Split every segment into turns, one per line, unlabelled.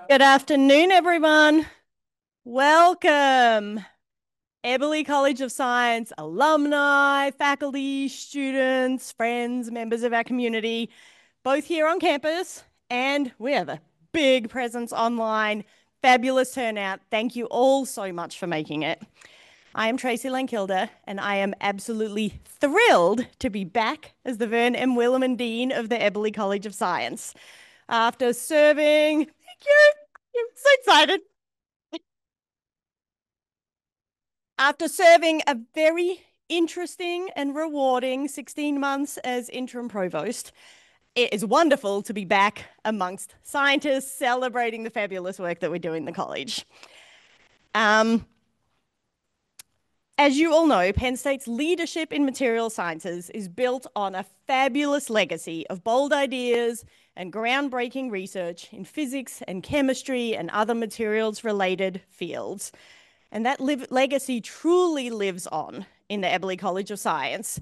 Good afternoon, everyone. Welcome. Eberly College of Science alumni, faculty, students, friends, members of our community, both here on campus, and we have a big presence online. Fabulous turnout. Thank you all so much for making it. I am Tracy Lankilde, and I am absolutely thrilled to be back as the Verne and Willaman Dean of the Eberly College of Science. After serving, thank you, I'm so excited. After serving a very interesting and rewarding 16 months as interim provost, it is wonderful to be back amongst scientists celebrating the fabulous work that we do in the college. Um, as you all know, Penn State's leadership in material sciences is built on a fabulous legacy of bold ideas and groundbreaking research in physics and chemistry and other materials-related fields. And that legacy truly lives on in the Eberly College of Science.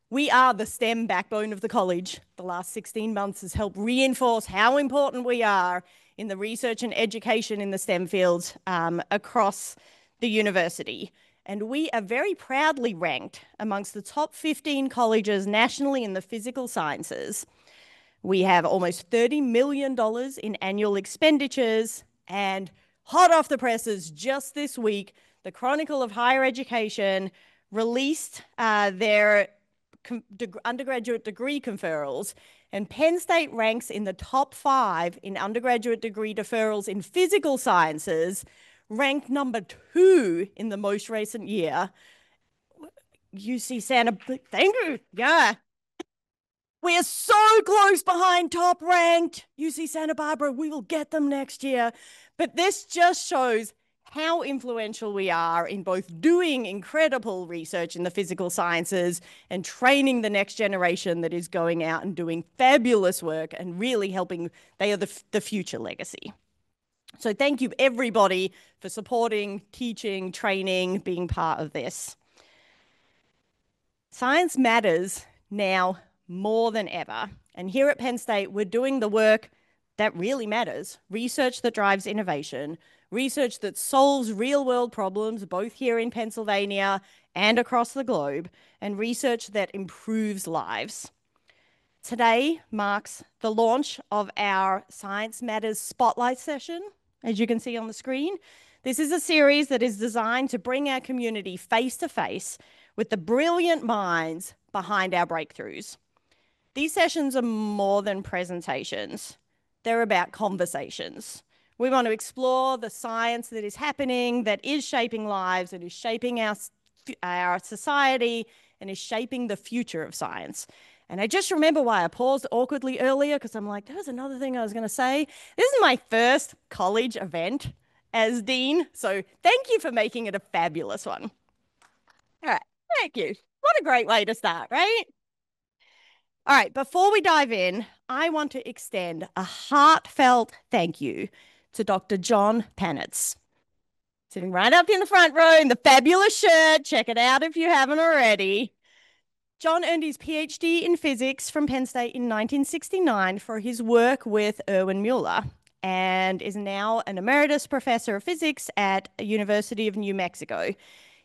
We are the STEM backbone of the college. The last 16 months has helped reinforce how important we are in the research and education in the STEM fields across the university. And we are very proudly ranked amongst the top 15 colleges nationally in the physical sciences. We have almost $30 million in annual expenditures, and hot off the presses just this week, the Chronicle of Higher Education released their undergraduate degree conferrals, and Penn State ranks in the top 5 in undergraduate degree deferrals in physical sciences, ranked number 2 in the most recent year. UC Santa, thank you, yeah. We are so close behind top ranked UC Santa Barbara. We will get them next year. But this just shows how influential we are in both doing incredible research in the physical sciences and training the next generation that is going out and doing fabulous work and really helping. They are the future legacy. So thank you, everybody, for supporting, teaching, training, being part of this. Science matters now more than ever. And here at Penn State, we're doing the work that really matters, research that drives innovation, research that solves real-world problems, both here in Pennsylvania and across the globe, and research that improves lives. Today marks the launch of our Science Matters Spotlight session, as you can see on the screen. This is a series that is designed to bring our community face to face with the brilliant minds behind our breakthroughs. These sessions are more than presentations. They're about conversations. We want to explore the science that is happening, that is shaping lives, that is shaping our society, and is shaping the future of science. And I just remember why I paused awkwardly earlier, because I'm like, there's another thing I was going to say. This is my first college event as dean, so thank you for making it a fabulous one. All right, thank you. What a great way to start, right? All right, before we dive in, I want to extend a heartfelt thank you to Dr. John Panitz, sitting right up in the front row in the fabulous shirt. Check it out if you haven't already. John earned his PhD in physics from Penn State in 1969 for his work with Erwin Müller, and is now an emeritus professor of physics at University of New Mexico.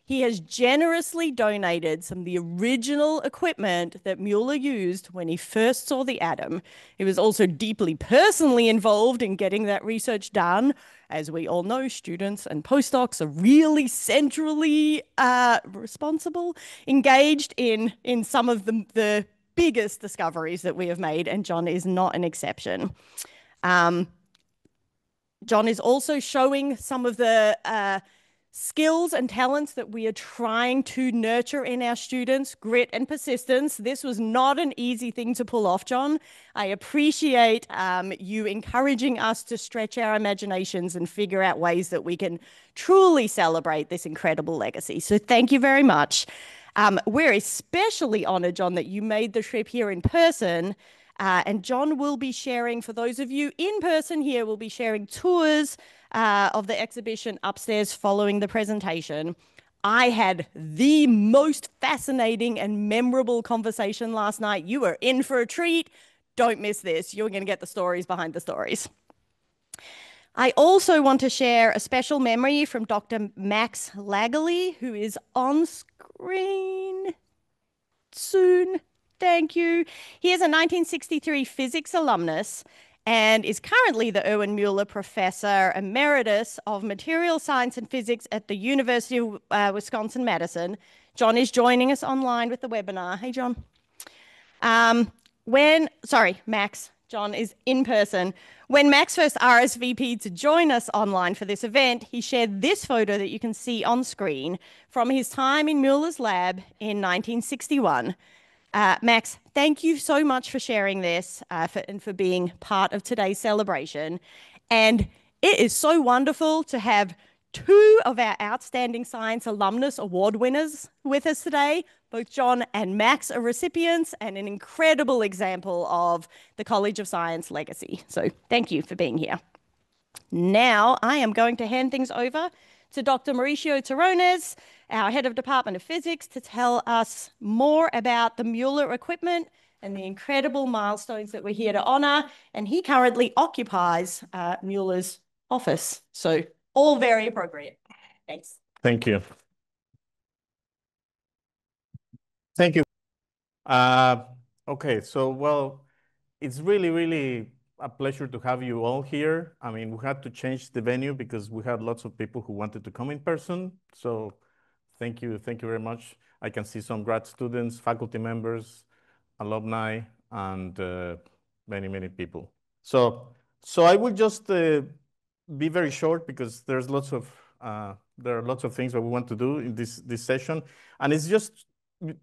He has generously donated some of the original equipment that Müller used when he first saw the atom. He was also deeply personally involved in getting that research done. As we all know, students and postdocs are really centrally responsible, engaged in some of the biggest discoveries that we have made, and John is not an exception. John is also showing some of the skills and talents that we are trying to nurture in our students, grit and persistence. This was not an easy thing to pull off, John. I appreciate you encouraging us to stretch our imaginations and figure out ways that we can truly celebrate this incredible legacy. So thank you very much. We're especially honored, John, that you made the trip here in person. And John will be sharing, for those of you in person here, will be sharing tours of the exhibition upstairs following the presentation. I had the most fascinating and memorable conversation last night. You were in for a treat. Don't miss this. You're going to get the stories behind the stories. I also want to share a special memory from Dr. Max Lagerly, who is on screen soon. Thank you. He is a 1963 physics alumnus and is currently the Erwin Müller Professor Emeritus of Material Science and Physics at the University of Wisconsin-Madison. John is joining us online with the webinar. Hey, John. Max. John is in person. When Max first RSVP'd to join us online for this event, he shared this photo that you can see on screen from his time in Müller's lab in 1961. Max, thank you so much for sharing this and for being part of today's celebration. And it is so wonderful to have two of our Outstanding Science Alumnus Award winners with us today. Both John and Max are recipients and an incredible example of the College of Science legacy. So thank you for being here. Now I am going to hand things over to Dr. Mauricio Terrones, our head of Department of Physics, to tell us more about the Müller equipment and the incredible milestones that we're here to honor. And he currently occupies Müller's office. So all very appropriate. Thanks.
Thank you. Thank you. Okay, so, well, it's really, really a pleasure to have you all here. I mean, we had to change the venue because we had lots of people who wanted to come in person. So thank you very much. I can see some grad students, faculty members, alumni, and many, many people. So I will just be very short because there are lots of things that we want to do in this session, and it's just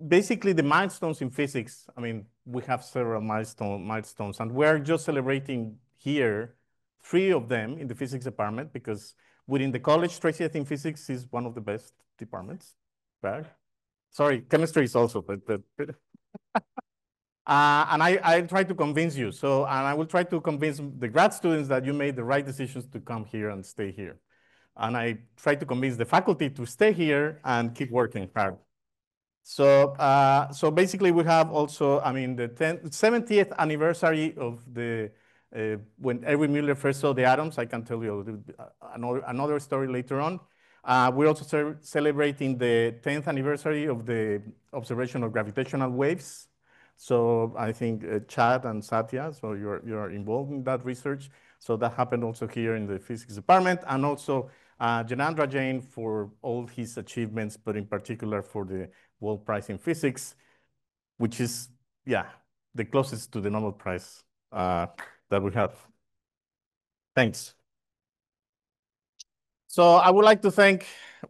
basically the milestones in physics. I mean, we have several milestones, and we're just celebrating here 3 of them in the physics department because within the college, Tracy, I think physics is one of the best departments. Right? Sorry, chemistry is also, but and I try to convince you. So, and I will try to convince the grad students that you made the right decisions to come here and stay here. And I try to convince the faculty to stay here and keep working hard. So, so basically we have also, I mean, the 70th anniversary of the, when Erwin Müller first saw the atoms. I can tell you another story later on. We're also celebrating the 10th anniversary of the observation of gravitational waves. So I think Chad and Satya, so you're involved in that research. So that happened also here in the physics department, and also Jainendra Jain for all his achievements, but in particular for the World Prize in Physics, which is, yeah, the closest to the Nobel Prize that we have. Thanks. So I would like to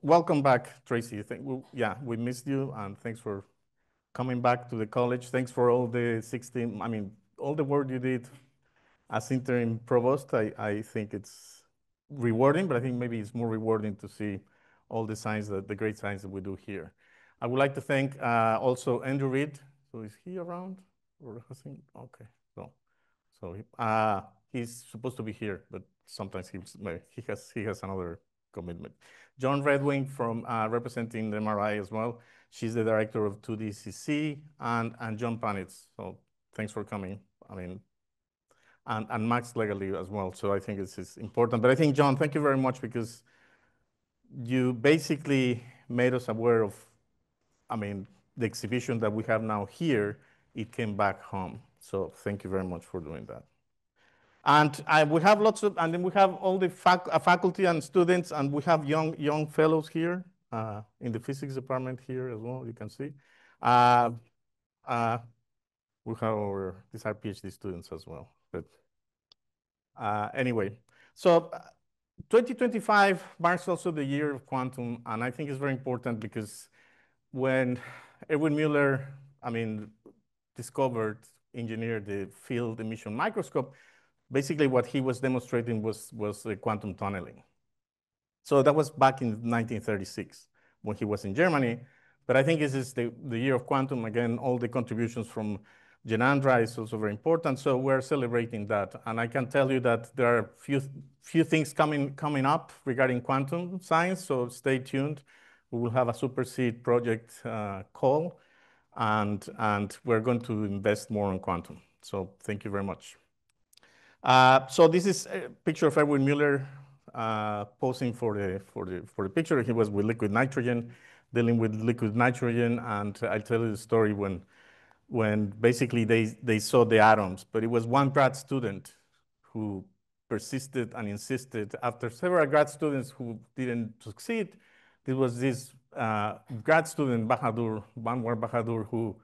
welcome back, Tracy. We missed you, and thanks for coming back to the college. Thanks for all the all the work you did as interim provost. I think it's rewarding, but I think maybe it's more rewarding to see all the science, the great science that we do here. I would like to thank also Andrew Reed. So is he around? Or okay, so he's supposed to be here, but sometimes he has another commitment. John Redwing from representing the MRI as well. She's the director of 2DCC, and John Panitz. So thanks for coming. I mean, and Max Legally as well. So I think this is important. But I think, John, thank you very much because you basically made us aware of, I mean, the exhibition that we have now here, it came back home. So thank you very much for doing that. And we have and then we have all the faculty and students, and we have young fellows here in the physics department here as well, you can see. We have these are PhD students as well. But anyway, so 2025 marks also the year of quantum, and I think it's very important because when Erwin Müller, engineered the field emission microscope, basically what he was demonstrating was quantum tunneling. So that was back in 1936 when he was in Germany. But I think this is the year of quantum. Again, all the contributions from Jainendra is also very important. So we're celebrating that. And I can tell you that there are few things coming up regarding quantum science. So stay tuned. We will have a superseed project call, and we're going to invest more on quantum. So thank you very much. So this is a picture of Erwin Müller posing for the picture. He was with liquid nitrogen, dealing with liquid nitrogen, and I'll tell you the story when basically they saw the atoms, but it was one grad student who persisted and insisted after several grad students who didn't succeed. There was this grad student, Banwar Bahadur, who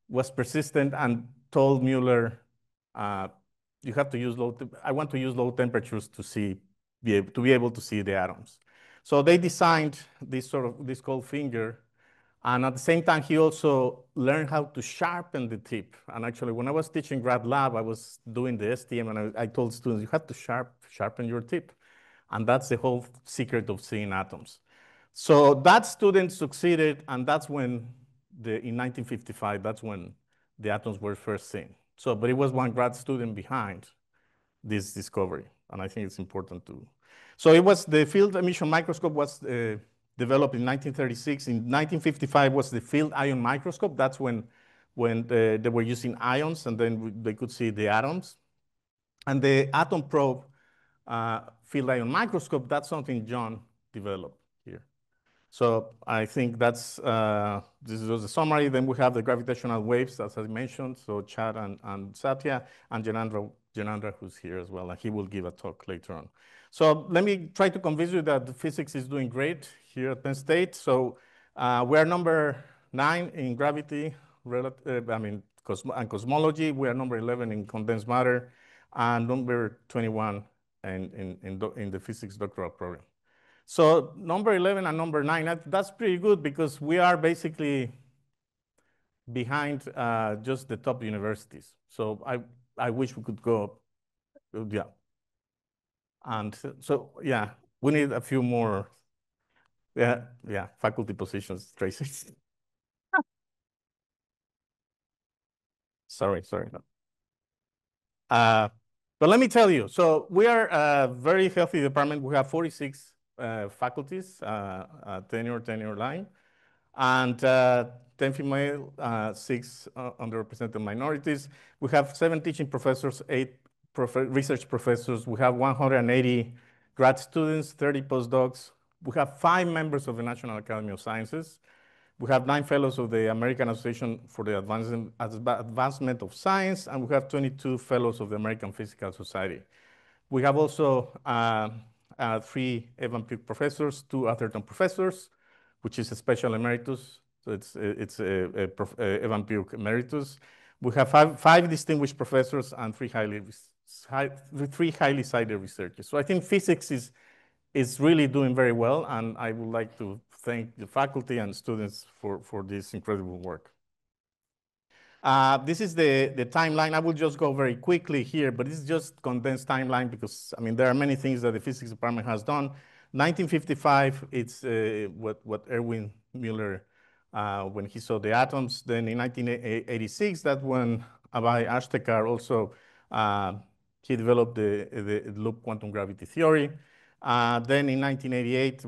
was persistent and told Mueller, you have to use I want to use low temperatures to be able to see the atoms. So they designed this cold finger. And at the same time, he also learned how to sharpen the tip. And actually, when I was teaching grad lab, I was doing the STM, and I told students, you have to sharpen your tip. And that's the whole secret of seeing atoms. So that student succeeded, and that's when, in 1955, that's when the atoms were first seen. So, but it was one grad student behind this discovery, and I think it's important to. So it was the field emission microscope was developed in 1936. In 1955 was the field ion microscope. That's when they were using ions, and then they could see the atoms. And the atom probe field ion microscope, that's something John developed here. So I think that's, this was a summary. Then we have the gravitational waves, as I mentioned. So Chad and Satya and Jainendra, who's here as well, and he will give a talk later on. So let me try to convince you that the physics is doing great here at Penn State. So we're number 9 in gravity, and cosmology. We are number 11 in condensed matter, and number 21 in the physics doctoral program. So number 11 and number 9, that's pretty good because we are basically behind just the top universities. So I wish we could go, yeah. And so, yeah, we need a few more, faculty positions, Tracy. Sorry. But let me tell you, so we are a very healthy department. We have 46 faculties, tenure line, and 10 female, 6 underrepresented minorities. We have 7 teaching professors, 8 research professors. We have 180 grad students, 30 postdocs. We have 5 members of the National Academy of Sciences. We have 9 fellows of the American Association for the Advancement of Science, and we have 22 fellows of the American Physical Society. We have also 3 Evan Pugh professors, 2 Atherton professors, which is a special emeritus. So it's Evan Pugh emeritus. We have 5 distinguished professors and 3 highly cited researchers. So I think physics is really doing very well, and I would like to thank the faculty and students for this incredible work. This is the timeline. I will just go very quickly here, but it's just condensed timeline because, I mean, there are many things that the physics department has done. 1955, it's what Erwin Müller, when he saw the atoms. Then in 1986, that's when Abhay Ashtekar also, he developed the loop quantum gravity theory. Then in 1988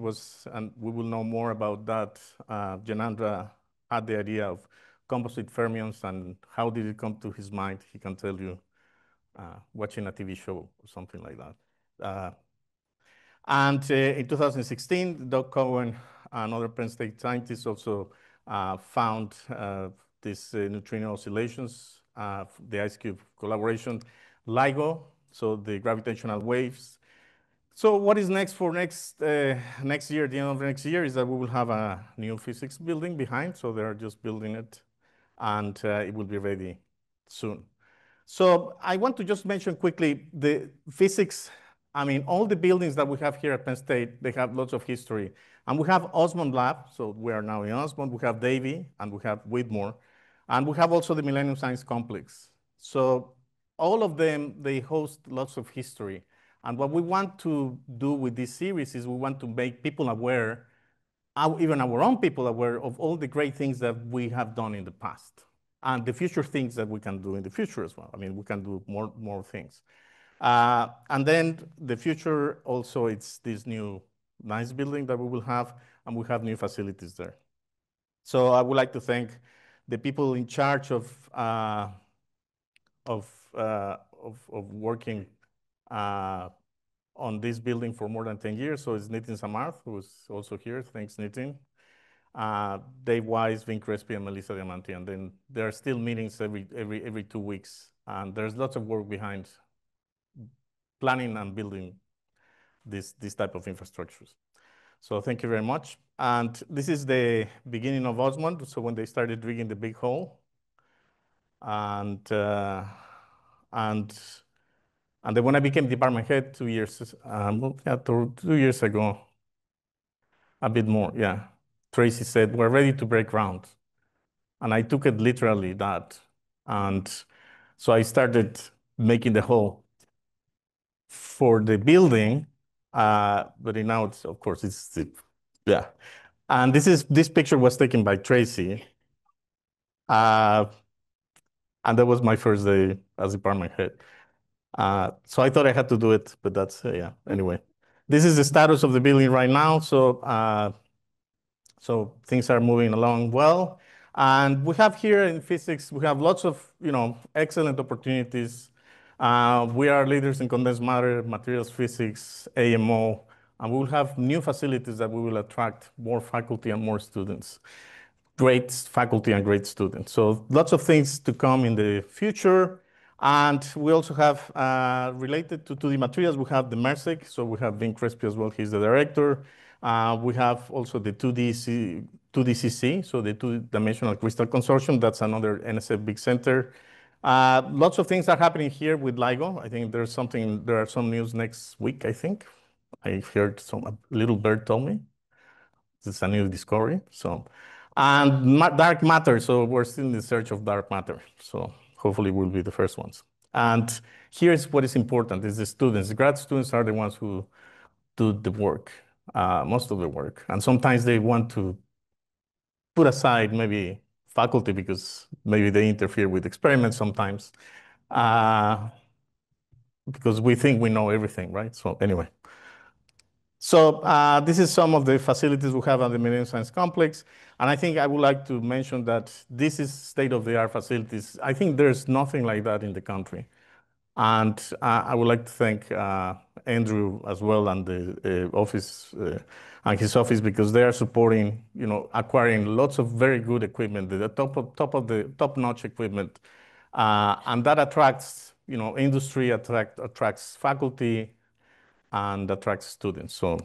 and we will know more about that, Jainendra had the idea of composite fermions, and how did it come to his mind? He can tell you watching a TV show or something like that. And in 2016, Doug Cohen and other Penn State scientists also found these neutrino oscillations, the IceCube collaboration, LIGO, so the gravitational waves. So what is next for next year, the end of next year, is that we will have a new physics building behind. So they're just building it, and it will be ready soon. So I want to just mention quickly the physics. I mean, all the buildings that we have here at Penn State, they have lots of history. And we have Osmond Lab, so we are now in Osmond. We have Davy, and we have Whitmore. And we have also the Millennium Science Complex. So all of them, they host lots of history. And what we want to do with this series is we want to make people aware, even our own people aware, of all the great things that we have done in the past and the future things that we can do in the future as well. I mean, we can do more things. And then the future also, it's this new nice building that we will have, and we have new facilities there. So I would like to thank the people in charge of of working on this building for more than 10 years. So it's Nitin Samarth, who's also here. Thanks, Nitin. Dave Wise, Vin Crespi, and Melissa Diamanti. And then there are still meetings every 2 weeks. And there's lots of work behind planning and building this type of infrastructures. So thank you very much. And this is the beginning of Osmond. So when they started digging the big hole, and then when I became department head 2 years, yeah, 2 years ago, a bit more, yeah. Tracy said, we're ready to break ground. And I took it literally that. And so I started making the hole for the building, but now it's, of course, yeah. And this picture was taken by Tracy. And that was my first day as department head. So I thought I had to do it, but that's, yeah, anyway. This is the status of the building right now. So things are moving along well. And we have here in physics, we have lots of, excellent opportunities. We are leaders in condensed matter, materials physics, AMO, and we will have new facilities that we will attract more faculty and more students. Great faculty and great students. So lots of things to come in the future. And we also have, related to 2D materials, we have the MERSEC. So we have Vin Crespi as well. He's the director. We have also the 2DCC, so the Two-Dimensional Crystal Consortium. That's another NSF big center. Lots of things are happening here with LIGO. I think there are some news next week, I think. I heard a little bird told me. It's a new discovery. And dark matter. So we're still in the search of dark matter. So hopefully we'll be the first ones. And here's what is important is the students. The grad students are the ones who do the work, most of the work. And sometimes they want to put aside maybe faculty because maybe they interfere with experiments sometimes, because we think we know everything, right? So anyway. So this is some of the facilities we have at the Millennium Science Complex. And I think I would like to mention that this is state-of-the-art facilities. I think there's nothing like that in the country. And I would like to thank Andrew as well and the office and his office because they are supporting, acquiring lots of very good equipment, the top-notch equipment. And that attracts, industry, attracts faculty, and attracts students. So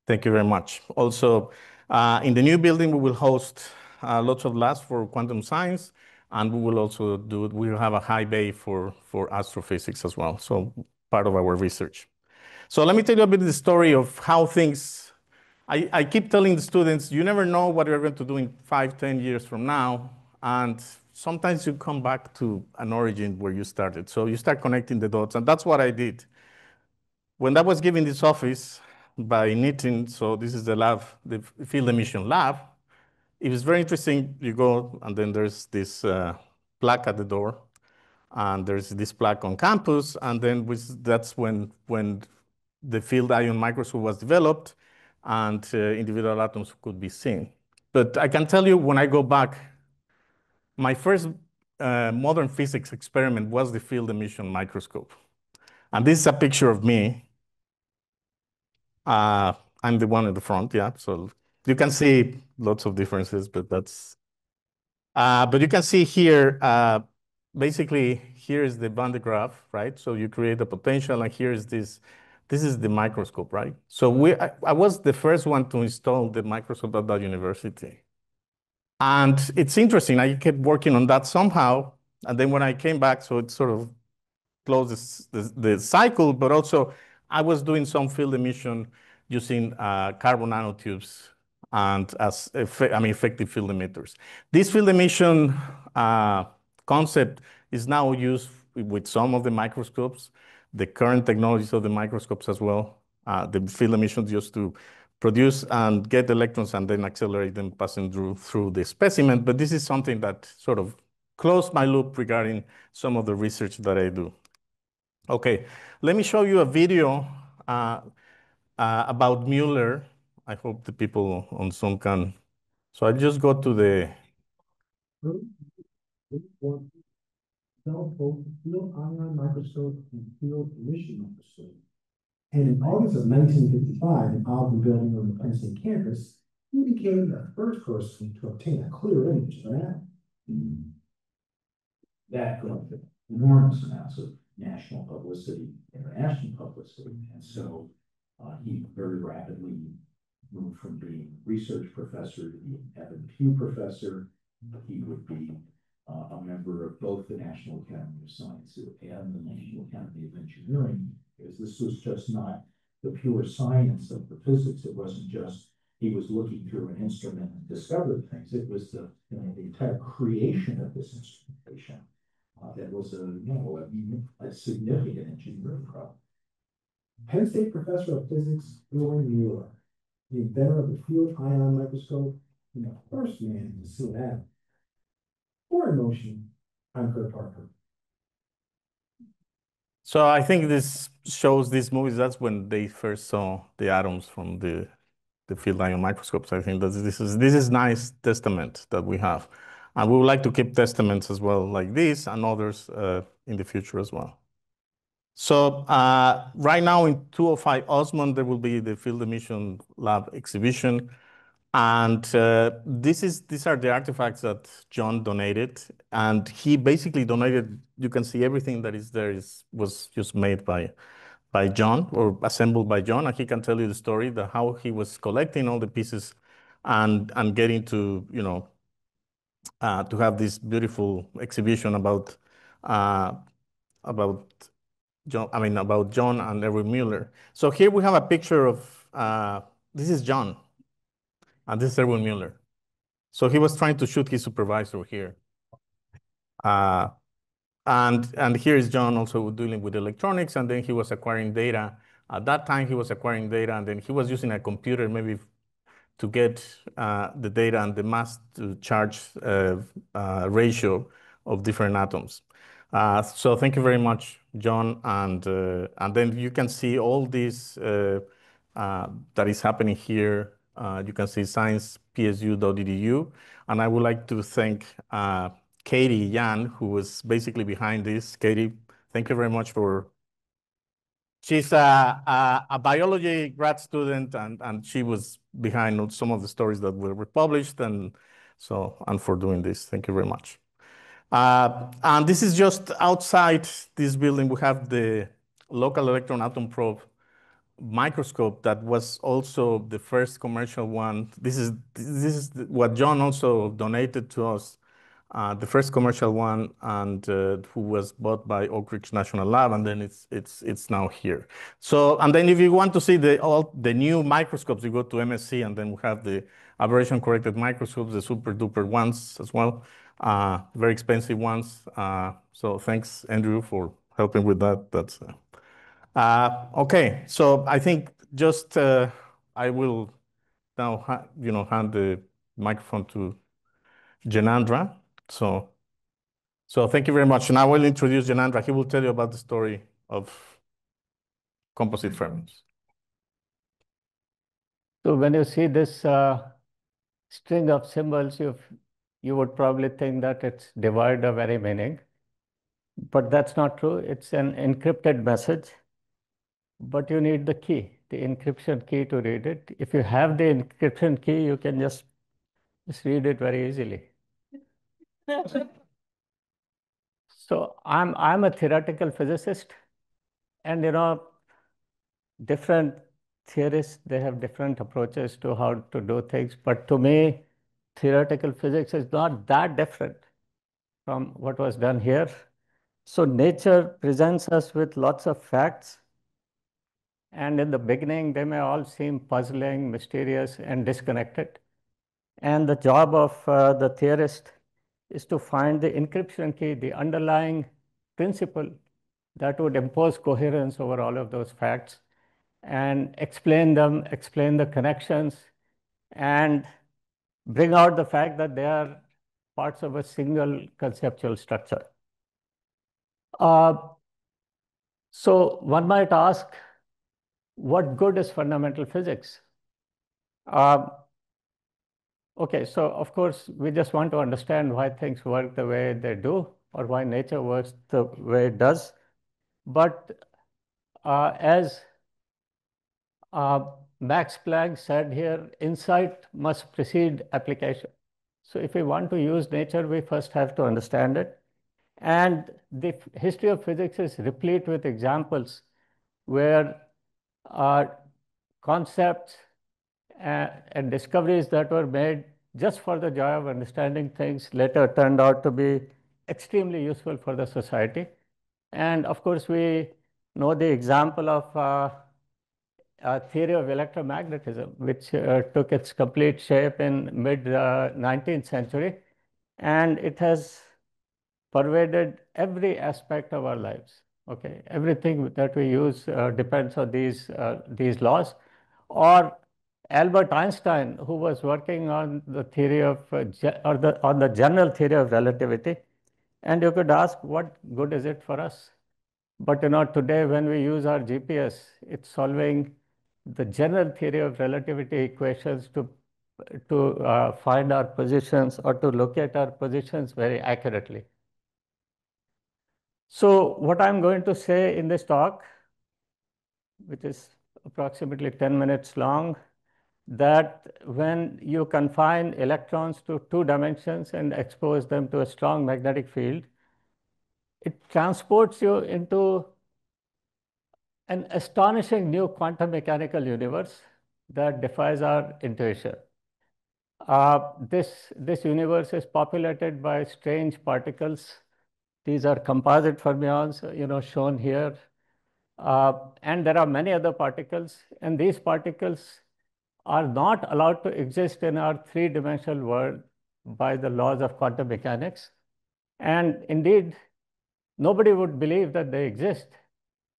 thank you very much. Also, in the new building, we will host lots of labs for quantum science, and we will also we will have a high bay for astrophysics as well. So part of our research. So let me tell you a bit of the story of how things, I keep telling the students, you never know what you're going to do in 5-10 years from now. And sometimes you come back to an origin where you started. So you start connecting the dots, and that's what I did. When I was given this office by Nitin, so this is the lab, the field emission lab, it was very interesting. You go, and then there's this plaque at the door, and there's this plaque on campus, and then that's when the field ion microscope was developed, and individual atoms could be seen. But I can tell you, when I go back, my first modern physics experiment was the field emission microscope. And this is a picture of me. I'm the one in the front, yeah. So you can see lots of differences, but but you can see here, basically, here is the Van de Graaff, right? So you create a potential, and here is this is the microscope, right? So I was the first one to install the microscope at that university. And it's interesting, I kept working on that somehow. And then when I came back, so it sort of closes the cycle, but also I was doing some field emission using carbon nanotubes and as effective field emitters. This field emission concept is now used with some of the microscopes, the current technologies of the microscopes as well. The field emissions used to produce and get electrons and then accelerate them passing through the specimen. But this is something that sort of closed my loop regarding some of the research that I do. Okay, let me show you a video about Müller. I hope the people on Zoom can. So I just go to the.
developed both the field ion microscope and field emission microscope. And in August of 1955, in Ogden Building on the Penn State campus, he became the first person to obtain a clear image of an atom. That collected enormous amounts of national publicity, international publicity, and so he very rapidly moved from being research professor to being Evan Pugh professor. He would be a member of both the National Academy of Sciences and the National Academy of Engineering, because this was just not the pure science of the physics. It wasn't just he was looking through an instrument and discovered things. It was the entire creation of this instrumentation that was a significant engineering problem. Penn State professor of physics, Erwin Müller, the inventor of the field ion microscope, and the first man to see an atom. For emotion, I'm Kurt Parker.
So I think this shows these movies. That's when they first saw the atoms from the field ion microscopes. I think that this is nice testament that we have, and we would like to keep testaments as well, like this and others in the future as well. So right now in 205 Osmond, there will be the Field Emission Lab exhibition. And these are the artifacts that John donated. And he basically donated, you can see everything that is there was just made by John or assembled by John. And he can tell you the story, how he was collecting all the pieces and getting to, to have this beautiful exhibition about John and Erwin Müller. So here we have a picture of, this is John, and this is Erwin Müller. So he was trying to shoot his supervisor here. And here is John also dealing with electronics, and then he was acquiring data. At that time, he was acquiring data, and then he was using a computer maybe to get the data and the mass to charge ratio of different atoms. So thank you very much, John. And then you can see all this that is happening here. You can see science.psu.edu. And I would like to thank Katie Yan, who was basically behind this. Katie, thank you very much she's a biology grad student, and she was behind some of the stories that were published, and for doing this. Thank you very much. And this is just outside this building. We have the local electron atom probe microscope that was also the first commercial one. This is what John also donated to us, the first commercial one, and who was bought by Oak Ridge National Lab, and then it's now here. So, and then if you want to see all the new microscopes, you go to MSC, and then we have the aberration corrected microscopes, the super duper ones as well, very expensive ones. So thanks, Andrew, for helping with that. That's okay. So I think just I will now hand the microphone to Jainendra. So thank you very much. And I will introduce Jainendra. He will tell you about the story of composite fermions.
So when you see this string of symbols, you would probably think that it's devoid of any meaning. But that's not true. It's an encrypted message. But you need the key, the encryption key to read it. If you have the encryption key, you can just read it very easily. So I'm a theoretical physicist, and different theorists, they have different approaches to how to do things. But to me, theoretical physics is not that different from what was done here. So nature presents us with lots of facts. And in the beginning, they may all seem puzzling, mysterious, and disconnected. And the job of the theorist is to find the encryption key, the underlying principle that would impose coherence over all of those facts, and explain them, explain the connections, and bring out the fact that they are parts of a single conceptual structure. So one might ask, what good is fundamental physics? Okay, so of course, we just want to understand why things work the way they do. or why nature works the way it does. But as Max Planck said here, insight must precede application. So if we want to use nature, we first have to understand it. And the history of physics is replete with examples where concepts and discoveries that were made just for the joy of understanding things later turned out to be extremely useful for the society. And of course, we know the example of theory of electromagnetism, which took its complete shape in mid 19th century, and it has pervaded every aspect of our lives. Okay, everything that we use depends on these laws. Or Albert Einstein, who was working on the theory of on the general theory of relativity, and you could ask, what good is it for us? But today when we use our GPS, it's solving the general theory of relativity equations to find our positions or to locate our positions very accurately. So what I'm going to say in this talk, which is approximately 10 minutes long, that when you confine electrons to 2 dimensions and expose them to a strong magnetic field, it transports you into an astonishing new quantum mechanical universe that defies our intuition. This universe is populated by strange particles. These are composite fermions, shown here. And there are many other particles, and these particles are not allowed to exist in our 3-dimensional world by the laws of quantum mechanics. And indeed, nobody would believe that they exist,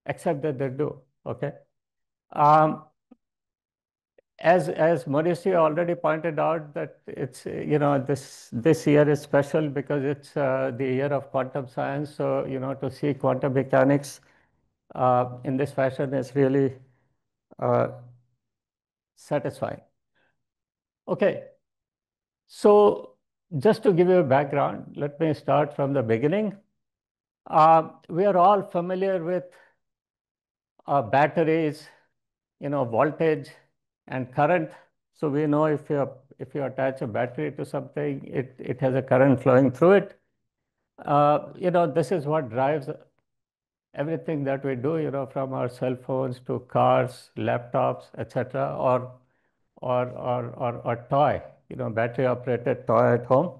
except that they do. Okay. As Mauricio already pointed out, that it's this year is special because it's the year of quantum science. So to see quantum mechanics in this fashion is really satisfying. Okay, so just to give you a background, let me start from the beginning. We are all familiar with batteries, voltage and current. So we know if you attach a battery to something, it has a current flowing through it. This is what drives everything that we do, from our cell phones to cars, laptops, etc., or toy, battery operated toy at home.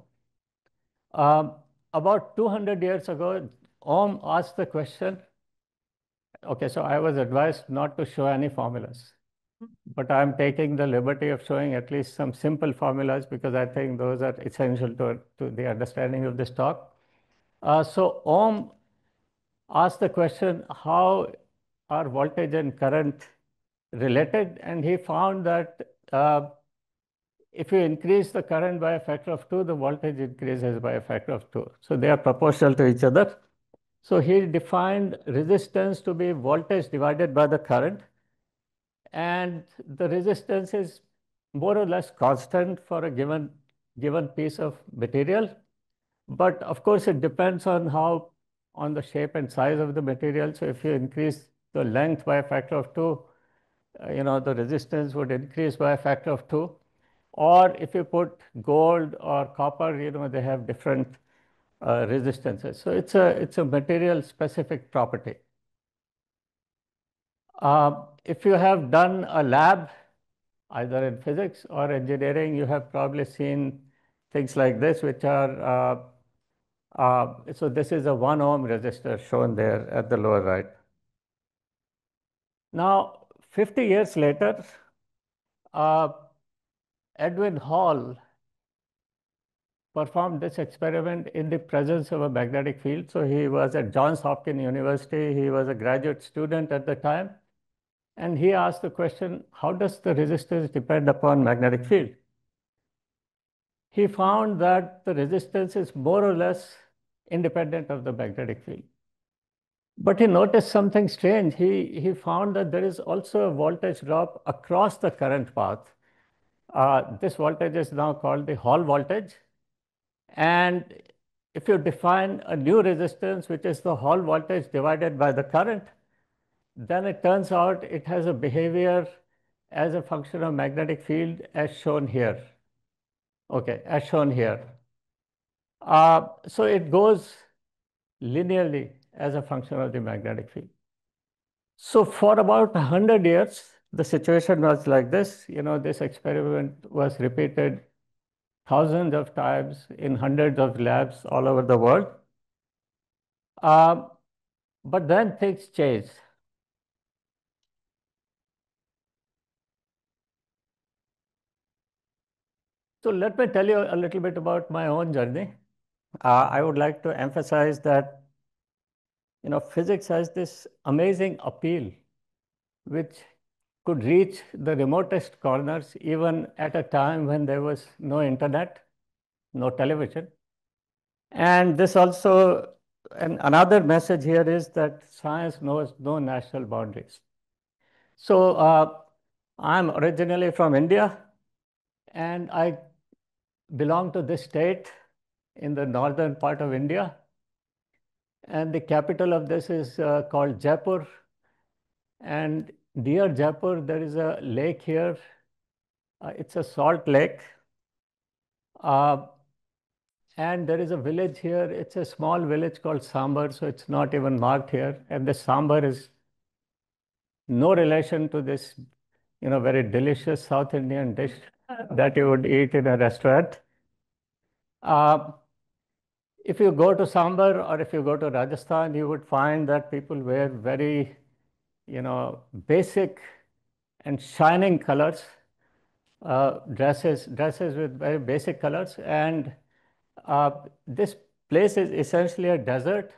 About 200 years ago, Ohm asked the question. Okay, so I was advised not to show any formulas, but I'm taking the liberty of showing at least some simple formulas because I think those are essential to the understanding of this talk. So Ohm asked the question, how are voltage and current related? And he found that if you increase the current by a factor of 2, the voltage increases by a factor of 2. So they are proportional to each other. So he defined resistance to be voltage divided by the current. And the resistance is more or less constant for a given piece of material. But of course, it depends on the shape and size of the material. So if you increase the length by a factor of 2, the resistance would increase by a factor of 2. Or if you put gold or copper, they have different resistances. So it's a material specific property. If you have done a lab, either in physics or engineering, you have probably seen things like this, which are, so this is a 1 ohm resistor shown there at the lower right. Now, 50 years later, Edwin Hall performed this experiment in the presence of a magnetic field. So he was at Johns Hopkins University. He was a graduate student at the time. And he asked the question, how does the resistance depend upon magnetic field? He found that the resistance is more or less independent of the magnetic field. But he noticed something strange. He found that there is also a voltage drop across the current path. This voltage is now called the Hall voltage. And if you define a new resistance, which is the Hall voltage divided by the current, then it turns out it has a behavior as a function of magnetic field as shown here. Okay, as shown here. So it goes linearly as a function of the magnetic field. So for about 100 years, the situation was like this. This experiment was repeated thousands of times in hundreds of labs all over the world. But then things changed. So let me tell you a little bit about my own journey. I would like to emphasize that physics has this amazing appeal, which could reach the remotest corners even at a time when there was no internet, no television. And this also, and another message here is that science knows no national boundaries. So I'm originally from India, and I belong to this state in the northern part of India. And the capital of this is called Jaipur. And near Jaipur, there is a lake here. It's a salt lake. And there is a village here. It's a small village called Sambar, so it's not even marked here. And the Sambar is no relation to this, very delicious South Indian dish that you would eat in a restaurant. If you go to Sambar or if you go to Rajasthan, you would find that people wear very, basic and shining colors, dresses with very basic colors. And this place is essentially a desert.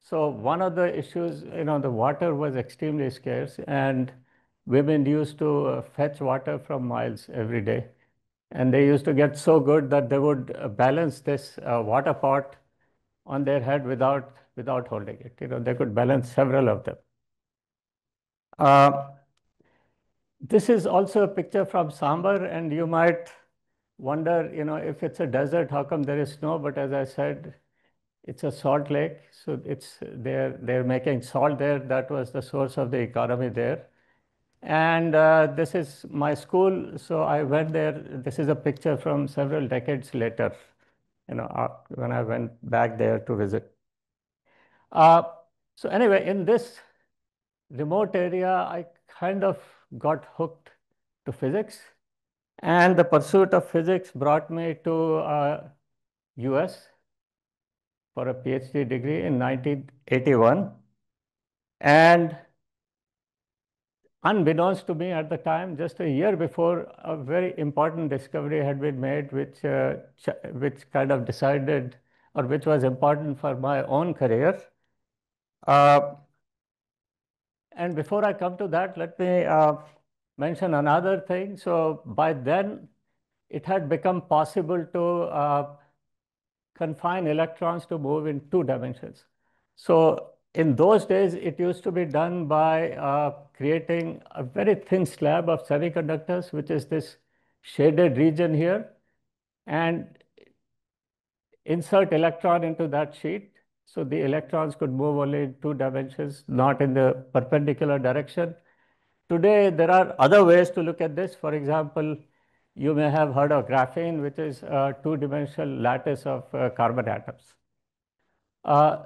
So one of the issues, the water was extremely scarce, and women used to fetch water from miles every day. And they used to get so good that they would balance this water pot on their head without holding it. They could balance several of them. This is also a picture from Sambar, and you might wonder, if it's a desert, how come there is snow? But as I said, it's a salt lake, so they're making salt there. That was the source of the economy there. And this is my school, so I went there. This is a picture from several decades later, when I went back there to visit. So anyway, in this remote area, I kind of got hooked to physics, and the pursuit of physics brought me to US for a PhD degree in 1981. And unbeknownst to me at the time, just a year before, a very important discovery had been made, which kind of decided, or which was important for my own career. And before I come to that, let me mention another thing. So by then, it had become possible to confine electrons to move in 2 dimensions. So in those days, it used to be done by creating a very thin slab of semiconductors, which is this shaded region here, and insert electron into that sheet. So the electrons could move only in 2 dimensions, not in the perpendicular direction. Today, there are other ways to look at this. For example, you may have heard of graphene, which is a 2-dimensional lattice of carbon atoms.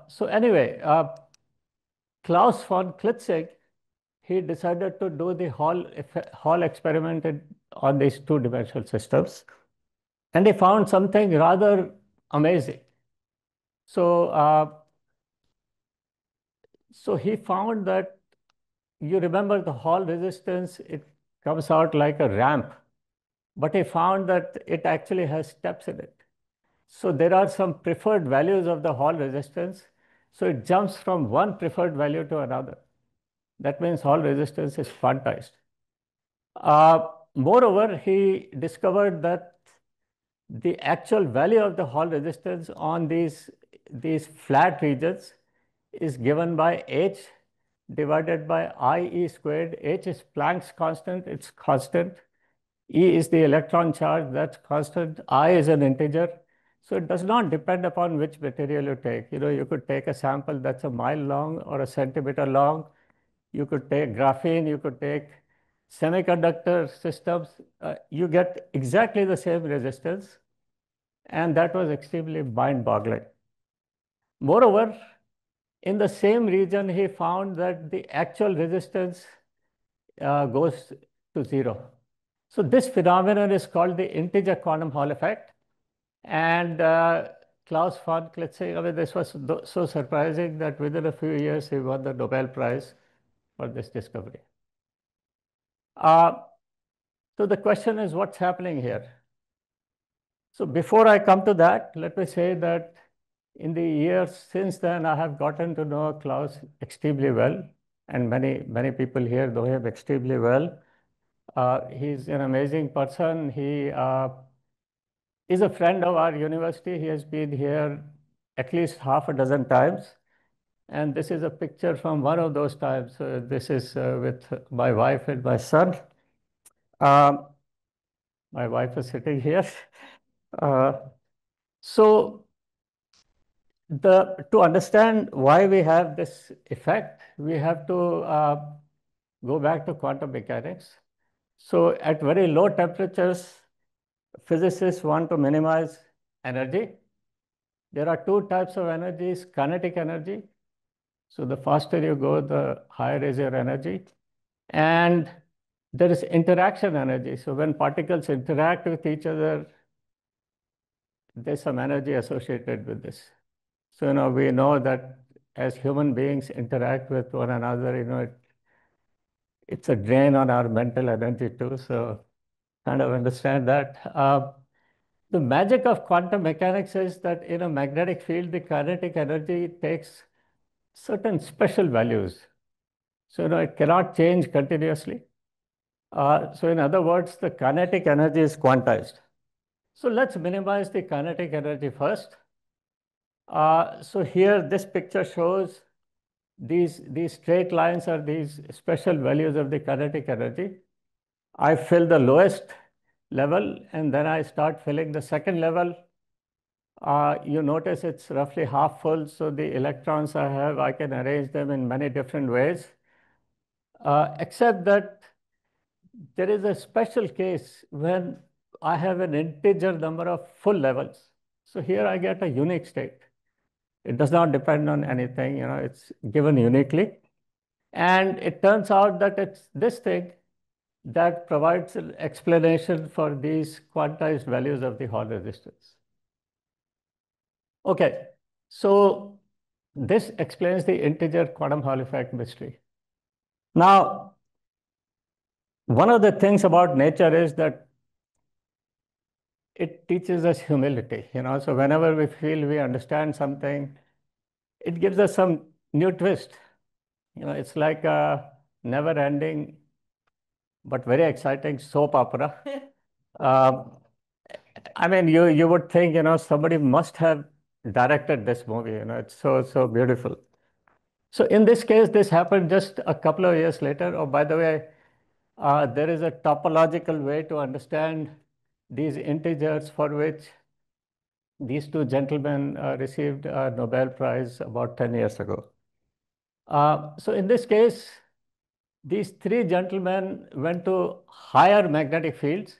So anyway, Klaus von Klitzing, he decided to do the Hall experiment on these 2-dimensional systems. And he found something rather amazing. So he found that, you remember the Hall resistance, it comes out like a ramp. But he found that it actually has steps in it. So there are some preferred values of the Hall resistance. So it jumps from one preferred value to another. That means Hall resistance is quantized. Moreover, he discovered that the actual value of the Hall resistance on these flat regions is given by h divided by IE squared. H is Planck's constant, it's constant. E is the electron charge, that's constant. I is an integer. So it does not depend upon which material you take. You could take a sample that's a mile long or a centimeter long. You could take graphene, you could take semiconductor systems. You get exactly the same resistance. And that was extremely mind-boggling. Moreover, in the same region, he found that the actual resistance goes to zero. So this phenomenon is called the integer quantum Hall effect. And Klaus von Klitzing, I mean, this was so surprising that within a few years, he won the Nobel Prize for this discovery. So the question is, what's happening here? So before I come to that, let me say that in the years since then, I have gotten to know Klaus extremely well, and many people here know him extremely well. He's an amazing person. He is a friend of our university. He has been here at least half a dozen times. And this is a picture from one of those times. This is with my wife and my son. My wife is sitting here. So to understand why we have this effect, we have to go back to quantum mechanics. So at very low temperatures, physicists want to minimize energy. There are two types of energies: kinetic energy. So the faster you go, the higher is your energy. And there is interaction energy. So when particles interact with each other, there's some energy associated with this. So, we know that as human beings interact with one another, it's a drain on our mental energy too. So kind of understand that. The magic of quantum mechanics is that in a magnetic field, the kinetic energy takes certain special values. So, it cannot change continuously. So in other words, the kinetic energy is quantized. So let's minimize the kinetic energy first. So here, this picture shows these straight lines are these special values of the kinetic energy. I fill the lowest level, and then I start filling the second level. You notice it's roughly half full, so the electrons I have, I can arrange them in many different ways, except that there is a special case when I have an integer number of full levels. So here I get a unique state. It does not depend on anything, it's given uniquely. And it turns out that it's this thing that provides an explanation for these quantized values of the Hall resistance. Okay, so this explains the integer quantum Hall effect mystery. Now, one of the things about nature is that it teaches us humility, so whenever we feel we understand something, it gives us some new twist. It's like a never-ending but very exciting soap opera. I mean, you would think, somebody must have directed this movie, it's so beautiful. So in this case, this happened just a couple of years later. Oh, by the way, there is a topological way to understand these integers for which these two gentlemen received a Nobel Prize about 10 years ago. So in this case, these three gentlemen went to higher magnetic fields,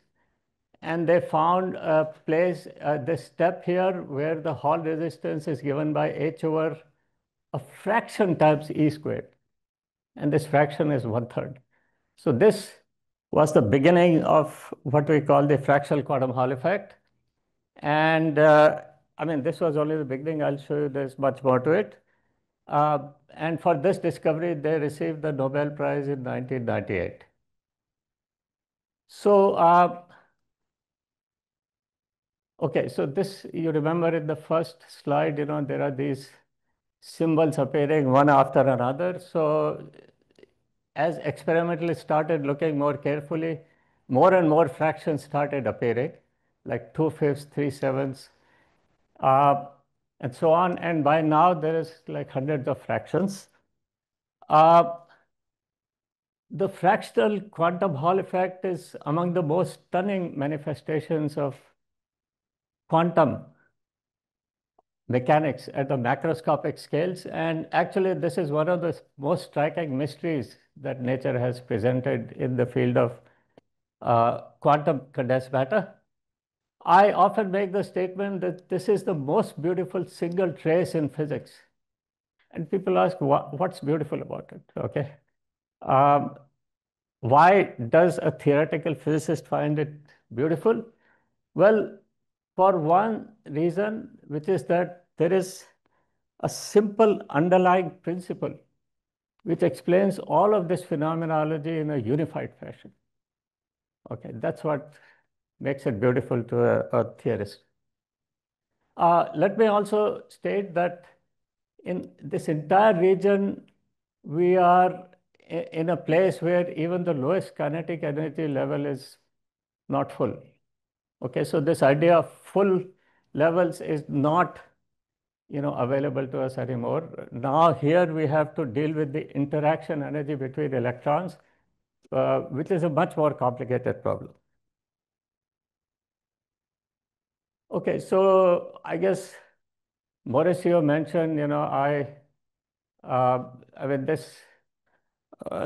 and they found a place, this step here, where the Hall resistance is given by h over a fraction times e squared. And this fraction is 1/3. So this was the beginning of what we call the fractional quantum Hall effect. And I mean, this was only the beginning. I'll show you there's much more to it. And for this discovery, they received the Nobel Prize in 1998. So, okay, so this, you remember in the first slide, there are these symbols appearing one after another. So as experimentalists started looking more carefully, more and more fractions started appearing, like 2/5, 3/7, and so on. And by now, there is like hundreds of fractions. The fractional quantum Hall effect is among the most stunning manifestations of quantum mechanics at the macroscopic scales. And actually, this is one of the most striking mysteries that nature has presented in the field of quantum condensed matter. I often make the statement that this is the most beautiful single trace in physics. And people ask, what's beautiful about it? Okay. Why does a theoretical physicist find it beautiful? Well, for one reason, which is that there is a simple underlying principle which explains all of this phenomenology in a unified fashion. Okay, that's what makes it beautiful to a theorist. Let me also state that in this entire region, we are in a place where even the lowest kinetic energy level is not full. Okay, so this idea of full levels is not available to us anymore. Now here we have to deal with the interaction energy between electrons, which is a much more complicated problem. Okay, so I guess Mauricio mentioned,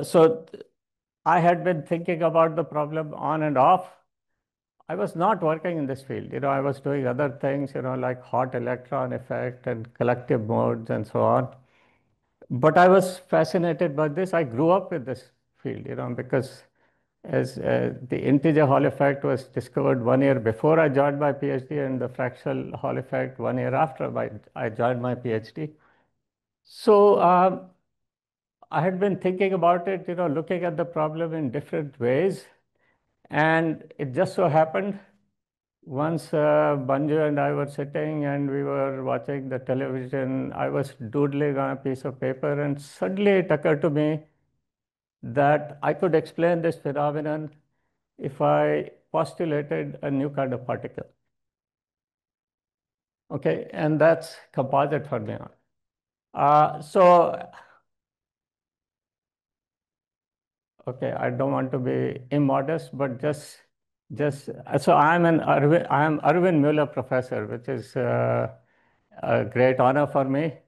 so I had been thinking about the problem on and off. I was not working in this field. I was doing other things, like hot electron effect and collective modes and so on. But I was fascinated by this. I grew up with this field, because as the integer Hall effect was discovered 1 year before I joined my PhD, and the fractional Hall effect 1 year after I joined my PhD. So I had been thinking about it, looking at the problem in different ways. And it just so happened once Banjo and I were sitting and we were watching the television, I was doodling on a piece of paper, and suddenly it occurred to me that I could explain this phenomenon if I postulated a new kind of particle. Okay, and that's composite fermion. Okay, I don't want to be immodest, but so I am Erwin Müller professor, which is a great honor for me.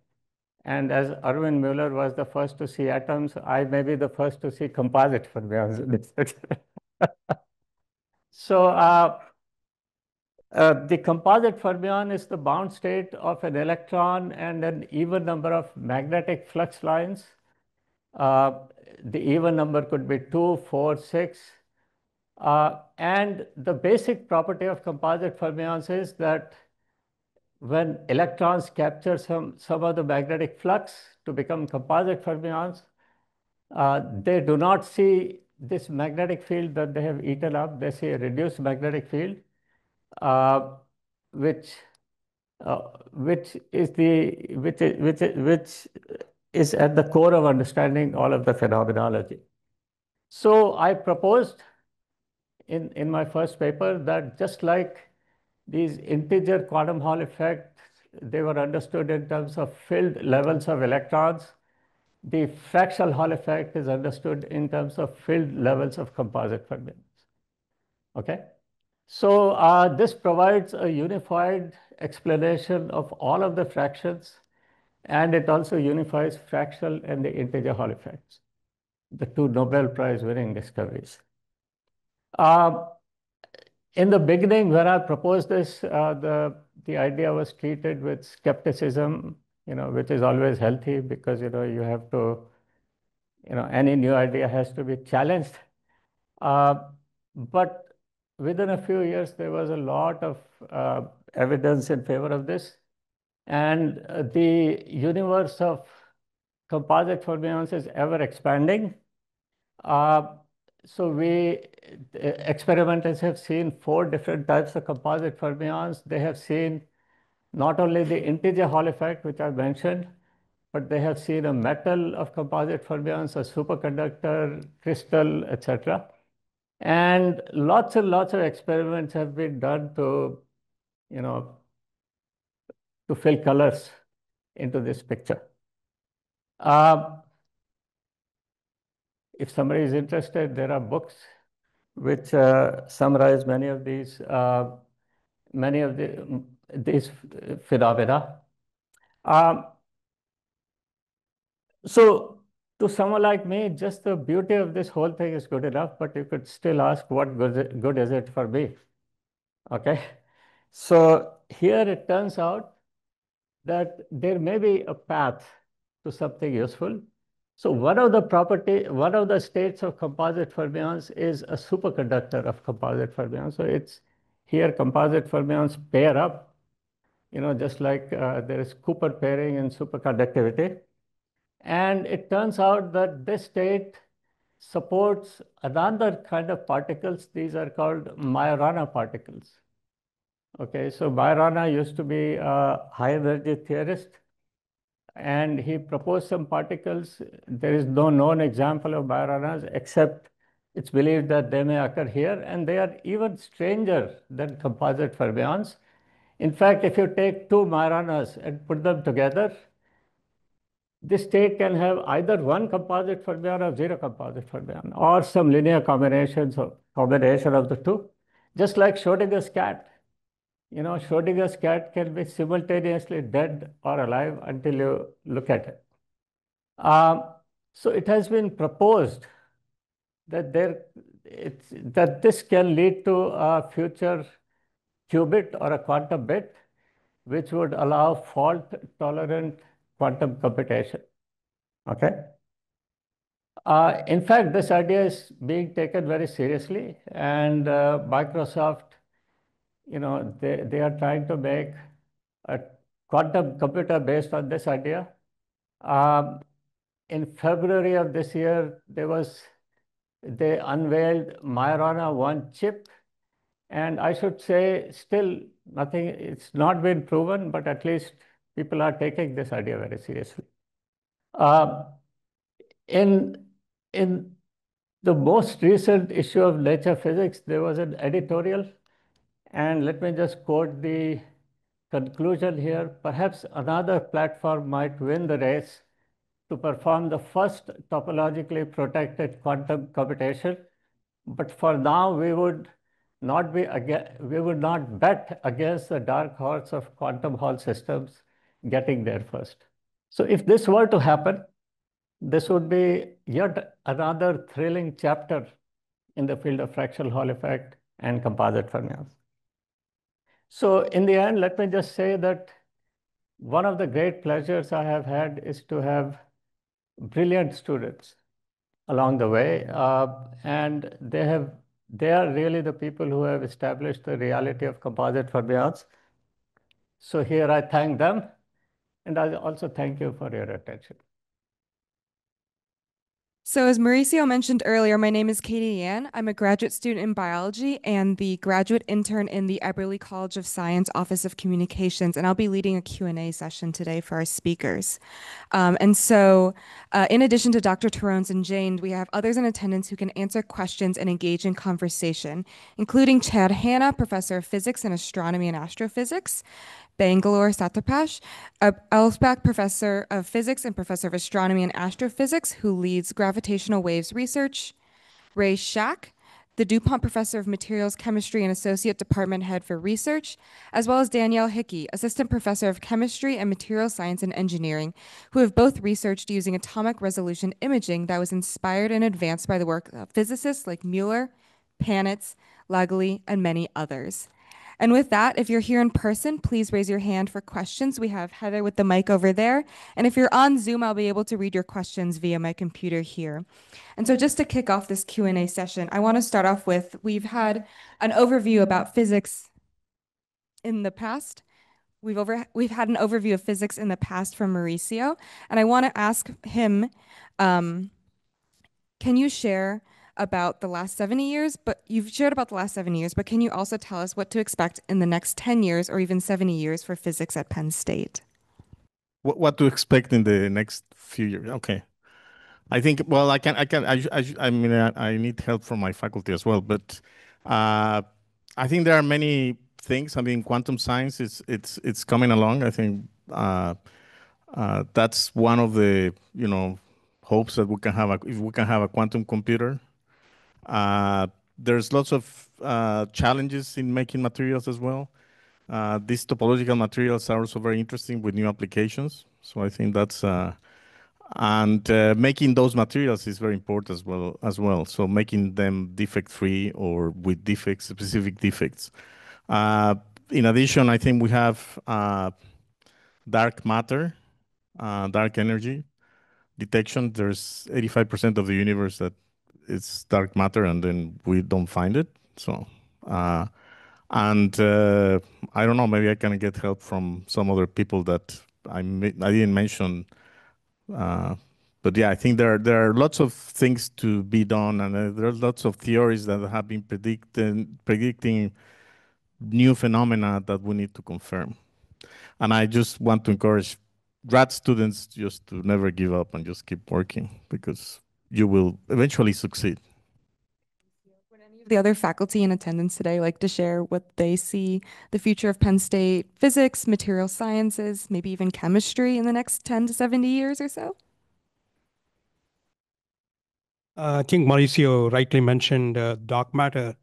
And as Erwin Müller was the first to see atoms, I may be the first to see composite fermions. So the composite fermion is the bound state of an electron and an even number of magnetic flux lines. The even number could be 2, 4, 6. And the basic property of composite fermions is that when electrons capture some of the magnetic flux to become composite fermions, they do not see this magnetic field that they have eaten up. They see a reduced magnetic field, which is at the core of understanding all of the phenomenology. So I proposed in my first paper that just like these integer quantum Hall effects, they were understood in terms of filled levels of electrons, the fractional Hall effect is understood in terms of filled levels of composite fermions. Okay, so this provides a unified explanation of all of the fractions, and it also unifies fractional and the integer Hall effects, the two Nobel Prize winning discoveries. In the beginning, when I proposed this, the idea was treated with skepticism, which is always healthy because, you have to, any new idea has to be challenged. But within a few years, there was a lot of evidence in favor of this. And the universe of composite fermions is ever expanding. So experimenters have seen 4 different types of composite fermions. They have seen not only the integer Hall effect, which I mentioned, but they have seen a metal of composite fermions, a superconductor, crystal, etc. And lots of experiments have been done to, to fill colors into this picture. If somebody is interested, there are books which summarize many of these phenomena. So to someone like me, just the beauty of this whole thing is good enough, but you could still ask, what good is it for me? Okay. So here it turns out that there may be a path to something useful. So one of the states of composite fermions is a superconductor of composite fermions. So it's here composite fermions pair up, just like there is Cooper pairing in superconductivity. And it turns out that this state supports another kind of particles. These are called Majorana particles. Okay, so Majorana used to be a high energy theorist, and he proposed some particles. There is no known example of Majoranas, except it's believed that they may occur here, and they are even stranger than composite fermions. In fact, if you take two Majoranas and put them together, this state can have either one composite fermion or zero composite fermion, or some linear combination of the two, just like Schrodinger's cat. Schrodinger's cat can be simultaneously dead or alive until you look at it. So it has been proposed that this can lead to a future qubit or a quantum bit, which would allow fault-tolerant quantum computation. Okay. In fact, this idea is being taken very seriously, and Microsoft, they are trying to make a quantum computer based on this idea. In February of this year, they unveiled Majorana 1 chip, and I should say still nothing, it's not been proven, but at least people are taking this idea very seriously. In the most recent issue of Nature Physics, there was an editorial, and let me just quote the conclusion here. Perhaps another platform might win the race to perform the first topologically protected quantum computation, but for now we would not bet against the dark horse of quantum Hall systems getting there first. So if this were to happen, this would be yet another thrilling chapter in the field of fractional Hall effect and composite fermions. So in the end, let me just say that one of the great pleasures I have had is to have brilliant students along the way, and they are really the people who have established the reality of composite fermions. So here I thank them, and I also thank you for your attention.
So as Mauricio mentioned earlier, my name is Katie Yan. I'm a graduate student in biology and the graduate intern in the Eberly College of Science Office of Communications, and I'll be leading a Q&A session today for our speakers. In addition to Dr. Terrones and Jain, we have others in attendance who can answer questions and engage in conversation, including Chad Hanna, Professor of Physics and Astronomy and Astrophysics, Bangalore Satyaprash, Elsbach Professor of Physics and Professor of Astronomy and Astrophysics, who leads gravitational waves research, Ray Shack, the DuPont Professor of Materials Chemistry and Associate Department Head for Research, as well as Danielle Hickey, Assistant Professor of Chemistry and Materials Science and Engineering, who have both researched using atomic resolution imaging that was inspired and advanced by the work of physicists like Müller, Panitz, Lankilde, and many others. And with that, if you're here in person, please raise your hand for questions. We have Heather with the mic over there. And if you're on Zoom, I'll be able to read your questions via my computer here. And so just to kick off this Q&A session, I want to start off with, we've had an overview about physics in the past. We've had an overview of physics in the past from Mauricio. And I want to ask him, can you share about the last 70 years, but you've shared about the last 7 years, but can you also tell us what to expect in the next 10 years or even 70 years for physics at Penn State?
What to expect in the next few years? Okay. I think, well, I need help from my faculty as well, but I think there are many things. I mean, quantum science it's coming along. I think that's one of the, hopes that we can have if we can have a quantum computer. There's lots of challenges in making materials as well. These topological materials are also very interesting with new applications. So I think that's and making those materials is very important as well. So making them defect-free or with defects, specific defects. In addition, I think we have dark matter, dark energy detection. There's 85% of the universe that is dark matter, and then we don't find it. So, and I don't know, maybe I can get help from some other people that I didn't mention. But yeah, I think there are lots of things to be done, and there are lots of theories that have been predicting new phenomena that we need to confirm. And I just want to encourage grad students just to never give up and just keep working, because you will eventually succeed.
Would any of the other faculty in attendance today like to share what they see the future of Penn State physics, material sciences, maybe even chemistry in the next 10 to 70 years or so?
I think Mauricio rightly mentioned dark matter,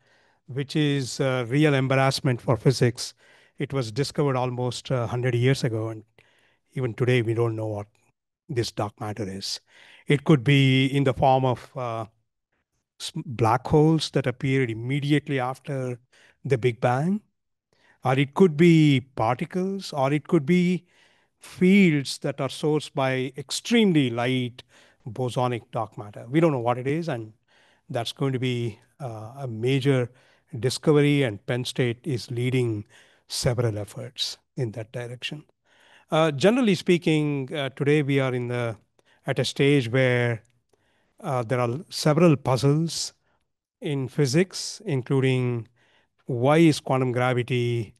which is a real embarrassment for physics. It was discovered almost 100 years ago, and even today we don't know what this dark matter is. It could be in the form of black holes that appeared immediately after the Big Bang, or it could be particles, or it could be fields that are sourced by extremely light bosonic dark matter. We don't know what it is, and that's going to be a major discovery, and Penn State is leading several efforts in that direction. Generally speaking, today we are at a stage where there are several puzzles in physics, including why is quantum gravity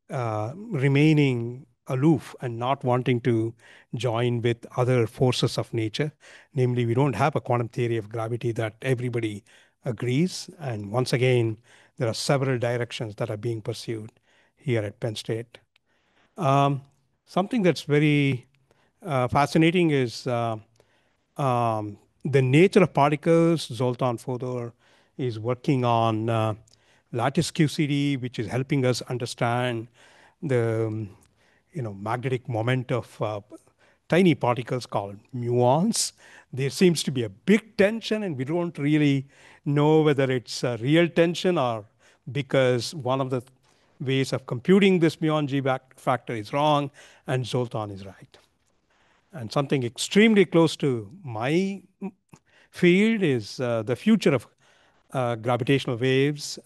remaining aloof and not wanting to join with other forces of nature. Namely, we don't have a quantum theory of gravity that everybody agrees. And once again, there are several directions that are being pursued here at Penn State. Something that's very fascinating is the nature of particles. Zoltan Fodor is working on lattice QCD, which is helping us understand the magnetic moment of tiny particles called muons. There seems to be a big tension, and we don't really know whether it's a real tension or because one of the ways of computing this muon G factor is wrong, and Zoltan is right. And something extremely close to my field is the future of gravitational waves.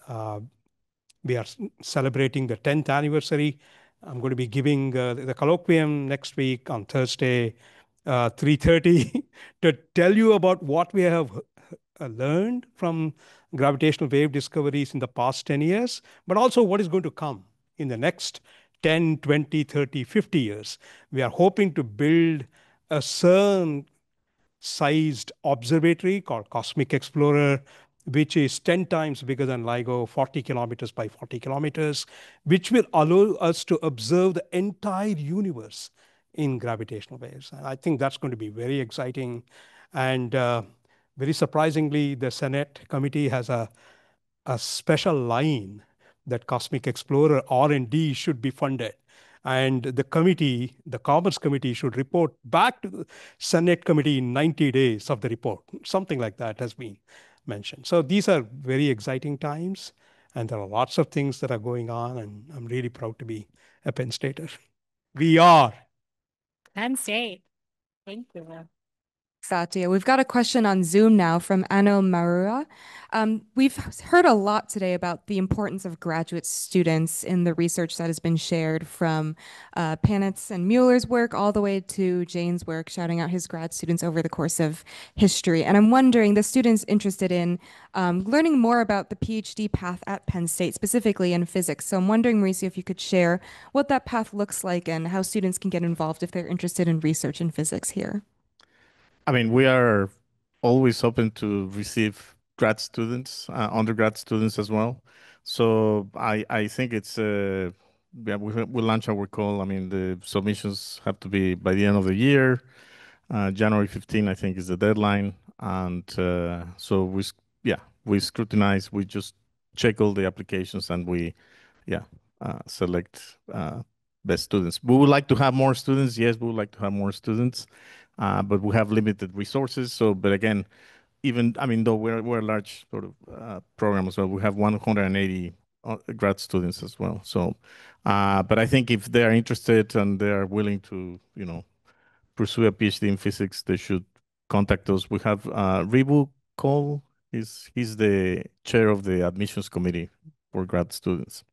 We are celebrating the 10th anniversary. I'm going to be giving the colloquium next week on Thursday, 3:30, to tell you about what we have learned from gravitational wave discoveries in the past 10 years, but also what is going to come in the next 10, 20, 30, 50 years. We are hoping to build a CERN sized observatory called Cosmic Explorer, which is 10 times bigger than LIGO, 40 kilometers by 40 kilometers, which will allow us to observe the entire universe in gravitational waves. And I think that's going to be very exciting. And very surprisingly, the Senate committee has a special line that Cosmic Explorer R&D should be funded. And the committee, the Commerce Committee, should report back to the Senate committee in 90 days of the report. Something like that has been mentioned. So these are very exciting times, and there are lots of things that are going on, and I'm really proud to be a Penn Stater. We are.
Penn State. Thank you.
Satya. We've got a question on Zoom now from Ano Marua. We've heard a lot today about the importance of graduate students in the research that has been shared, from Panet's and Müller's work all the way to Jain's work, shouting out his grad students over the course of history. And I'm wondering, the students interested in learning more about the PhD path at Penn State, specifically in physics. So I'm wondering, Mauricio, if you could share what that path looks like and how students can get involved if they're interested in research in physics here.
I mean, we are always open to receive grad students, undergrad students as well. So I think it's, yeah, we launch our call. I mean, the submissions have to be by the end of the year. January 15, I think, is the deadline. And so we scrutinize, we just check all the applications, and we select best students. We would like to have more students. Yes, we would like to have more students, but we have limited resources. So, but again, even, I mean, though we're a large sort of program as well, we have 180 grad students as well. So, but I think if they are interested and they are willing to, pursue a PhD in physics, they should contact us. We have Ribu Cole. He's the chair of the admissions committee for grad students.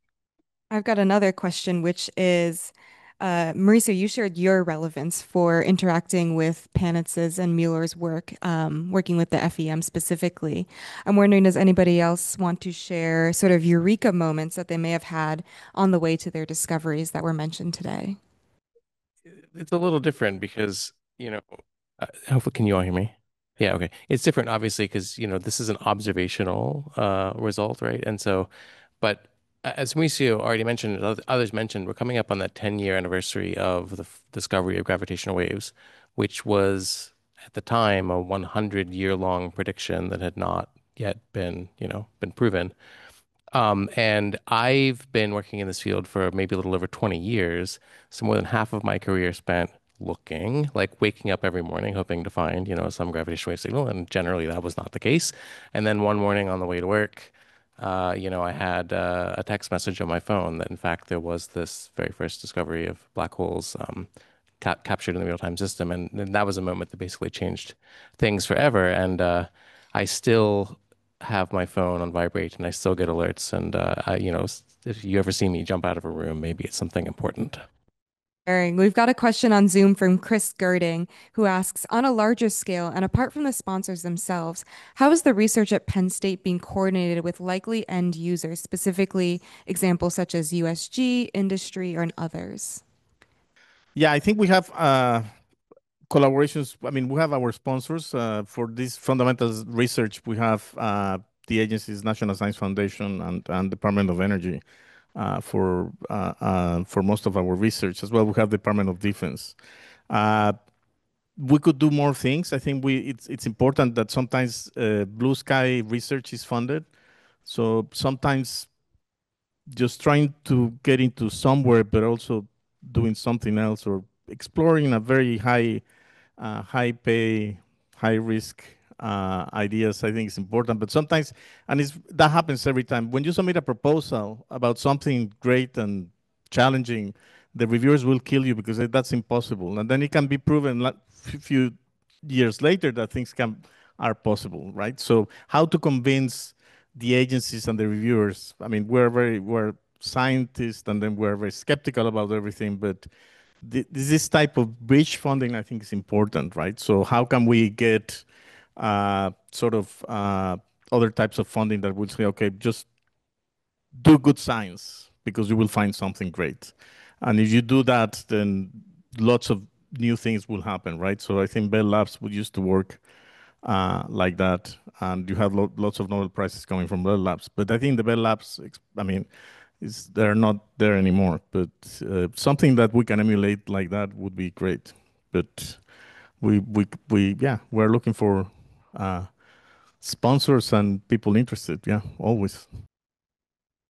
I've got another question, which is, Mauricio, you shared your relevance for interacting with Panitz's and Müller's work, working with the FEM specifically. I'm wondering, does anybody else want to share sort of eureka moments that they may have had on the way to their discoveries that were mentioned today?
It's a little different because, hopefully, can you all hear me? Yeah, okay. It's different, obviously, because, this is an observational result, right? And so, but as Mauricio already mentioned, and others mentioned, we're coming up on that 10-year anniversary of the discovery of gravitational waves, which was at the time a 100-year-long prediction that had not yet been proven. And I've been working in this field for maybe a little over 20 years. So more than half of my career spent looking, like waking up every morning, hoping to find, some gravitational wave signal. And generally that was not the case. And then one morning on the way to work, I had a text message on my phone that in fact there was this very first discovery of black holes captured in the real-time system. And that was a moment that basically changed things forever. And I still have my phone on vibrate and I still get alerts. And, if you ever see me jump out of a room, maybe it's something important.
We've got a question on Zoom from Chris Girding, who asks, on a larger scale, and apart from the sponsors themselves, how is the research at Penn State being coordinated with likely end users, specifically examples such as USG, industry, or others?
Yeah, I think we have collaborations. I mean, we have our sponsors for this fundamental research. We have the agency's National Science Foundation and Department of Energy for most of our research as well. We have Department of Defense. We could do more things. I think it's important that sometimes blue sky research is funded. So sometimes just trying to get into somewhere, but also doing something else or exploring a very high pay, high risk ideas, I think is important. But sometimes, and that happens every time. When you submit a proposal about something great and challenging, the reviewers will kill you because that's impossible. And then it can be proven a few years later that things are possible, right? So how to convince the agencies and the reviewers? I mean, we're scientists, and then we're very skeptical about everything, but this type of bridge funding, I think, is important, right? So how can we get sort of other types of funding that would say, okay, just do good science because you will find something great. And if you do that, then lots of new things will happen, right? So I think Bell Labs would used to work like that, and you have lots of Nobel Prizes coming from Bell Labs. But I think the Bell Labs, I mean, they're not there anymore. But something that we can emulate like that would be great. But we're looking for sponsors and people interested. Yeah, always.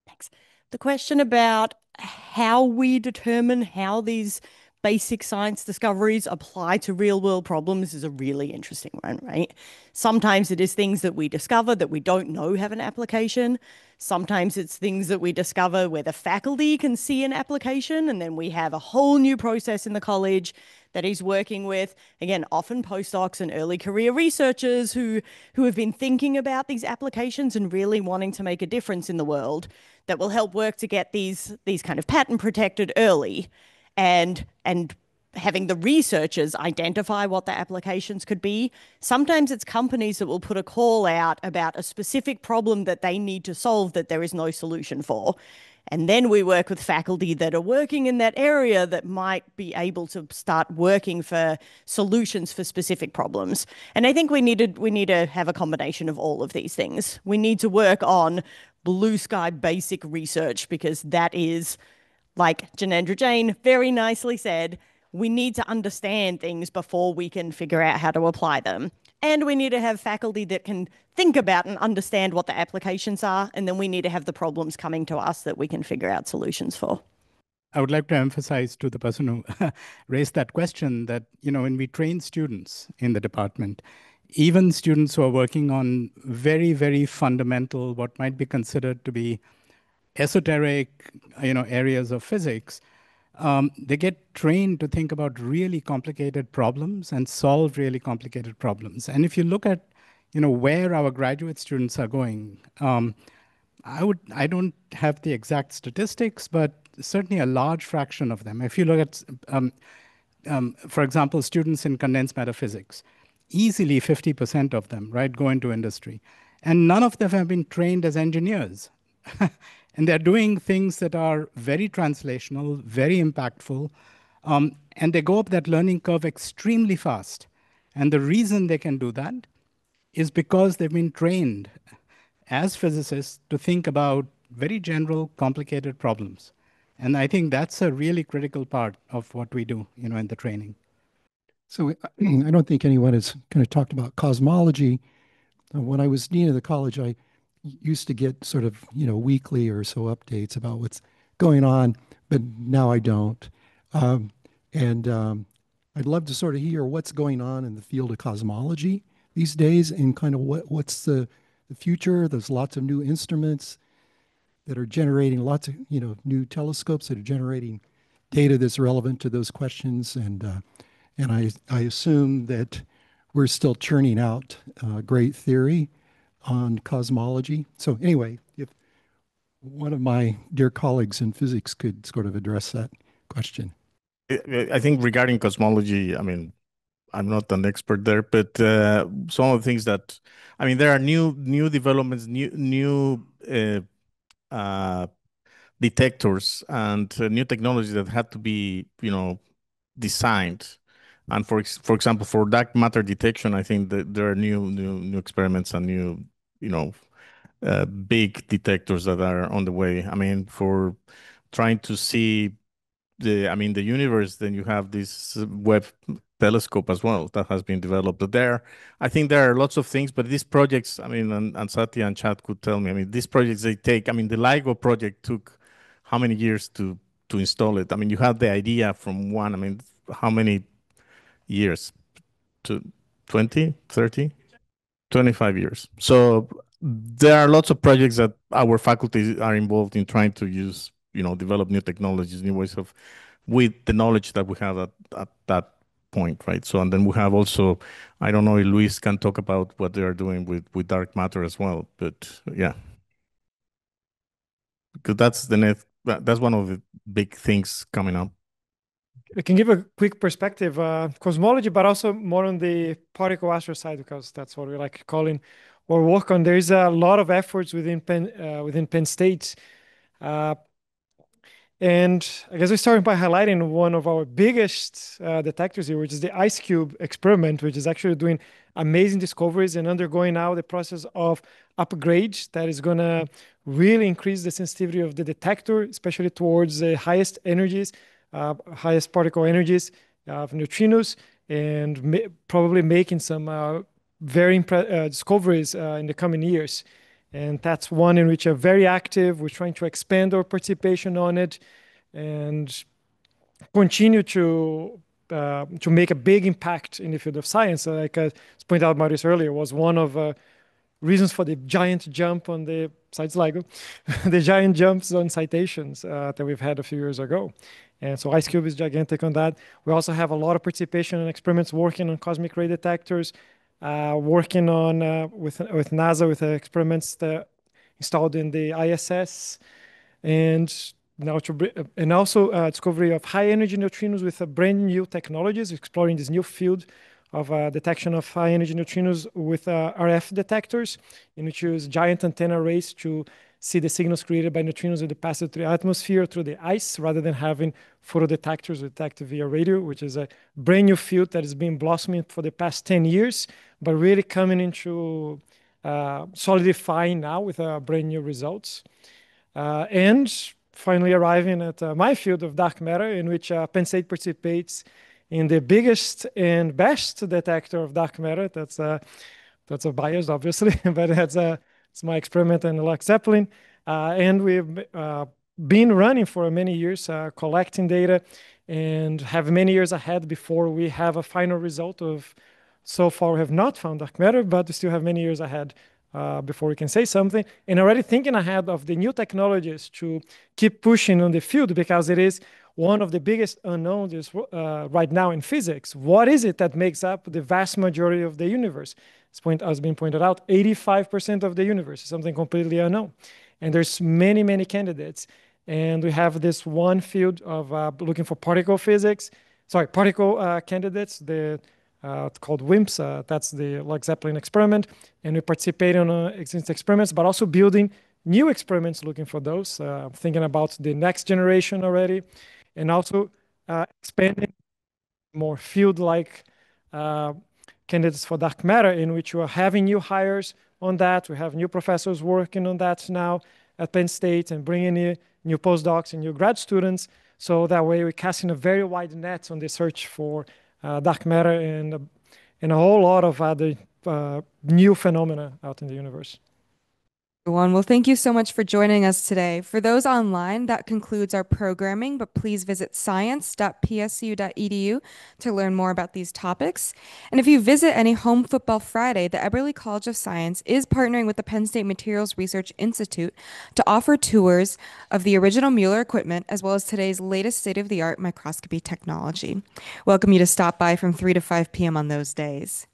Thanks. The question about how we determine how these basic science discoveries apply to real world problems is a really interesting one, right? Sometimes it is things that we discover that we don't know have an application. Sometimes it's things that we discover where the faculty can see an application, and then we have a whole new process in the college that he's working with, again, often postdocs and early career researchers who have been thinking about these applications and really wanting to make a difference in the world, that will help work to get these kind of patent protected early, and having the researchers identify what the applications could be. Sometimes it's companies that will put a call out about a specific problem that they need to solve that there is no solution for. And then we work with faculty that are working in that area that might be able to start working for solutions for specific problems. And I think we need to have a combination of all of these things. We need to work on blue sky basic research, because that is, like Jainendra Jain very nicely said, we need to understand things before we can figure out how to apply them. And we need to have faculty that can think about and understand what the applications are. And then we need to have the problems coming to us that we can figure out solutions for.
I would like to emphasize to the person who raised that question that, when we train students in the department, even students who are working on very, very fundamental, what might be considered to be esoteric, areas of physics, they get trained to think about really complicated problems and solve really complicated problems. And if you look at, where our graduate students are going, I don't have the exact statistics, but certainly a large fraction of them. If you look at, for example, students in condensed matter physics, easily 50% of them, right, go into industry. And none of them have been trained as engineers. And they're doing things that are very translational, very impactful, and they go up that learning curve extremely fast. And the reason they can do that is because they've been trained as physicists to think about very general, complicated problems. And I think that's a really critical part of what we do, in the training.
So I don't think anyone has kind of talked about cosmology. When I was dean of the college, I used to get sort of, weekly or so updates about what's going on, but now I don't. I'd love to sort of hear what's going on in the field of cosmology these days and kind of what's the future. There's lots of new instruments that are generating lots of, new telescopes that are generating data that's relevant to those questions. And I assume that we're still churning out great theory on cosmology. So anyway, if one of my dear colleagues in physics could sort of address that question.
I think regarding cosmology, I'm not an expert there, but some of the things that, there are new developments, new detectors and new technologies that had to be, designed. And for example, for dark matter detection, I think that there are new experiments and new, big detectors that are on the way. For trying to see the universe, then you have this Webb telescope as well that has been developed. But I think there are lots of things, but these projects, and Satya and Chad could tell me, these projects, they take, the LIGO project took how many years to install it? You had the idea from one, how many years? To 20, 30? 25 years. So there are lots of projects that our faculty are involved in trying to use, develop new technologies, new ways of, with the knowledge that we have at that point, right? So, and then we have also, I don't know if Luis can talk about what they are doing with dark matter as well, but yeah. Because that's one of the big things coming up.
We can give a quick perspective, cosmology, but also more on the particle astro side, because that's what we like calling or work on. There's a lot of efforts within Penn State. And I guess we started by highlighting one of our biggest detectors here, which is the IceCube experiment, which is actually doing amazing discoveries and undergoing now the process of upgrade that is going to really increase the sensitivity of the detector, especially towards the highest energies, highest particle energies of neutrinos, and probably making some very discoveries in the coming years. And that's one in which are very active. We're trying to expand our participation on it and continue to make a big impact in the field of science. Like I pointed out, Mauricio earlier, was one of reasons for the giant jump on the, besides LIGO, the giant jumps on citations that we've had a few years ago. And so IceCube is gigantic on that. We also have a lot of participation in experiments working on cosmic ray detectors, working on with NASA with experiments that installed in the ISS, and now and also discovery of high energy neutrinos with brand new technologies, exploring this new field of detection of high energy neutrinos with RF detectors, in which use giant antenna arrays to see the signals created by neutrinos that pass through the atmosphere through the ice, rather than having photodetectors detect via radio, which is a brand new field that has been blossoming for the past 10 years, but really coming into solidifying now with brand new results. And finally arriving at my field of dark matter, in which Penn State participates in the biggest and best detector of dark matter. That's a bias, obviously, but it's my experiment in Lux Zeppelin. And we've been running for many years, collecting data, and have many years ahead before we have a final result of. So far, we have not found dark matter, but we still have many years ahead before we can say something. And already thinking ahead of the new technologies to keep pushing on the field, because it is one of the biggest unknowns right now in physics. What is it that makes up the vast majority of the universe? As been pointed out, 85% of the universe is something completely unknown. And there's many, many candidates. And we have this one field of looking for particle candidates, it's called WIMPs. That's the Lux Zeppelin experiment. And we participate in existing experiments, but also building new experiments looking for those, thinking about the next generation already, and also expanding more field-like candidates for dark matter, in which we are having new hires on that. We have new professors working on that now at Penn State and bringing in new postdocs and new grad students. So that way we're casting a very wide net on the search for dark matter and a whole lot of other new phenomena out in the universe.
Everyone, well, thank you so much for joining us today. For those online, that concludes our programming, but please visit science.psu.edu to learn more about these topics. And if you visit any Home Football Friday, the Eberly College of Science is partnering with the Penn State Materials Research Institute to offer tours of the original Müller equipment, as well as today's latest state-of-the-art microscopy technology. Welcome you to stop by from 3 to 5 p.m. on those days.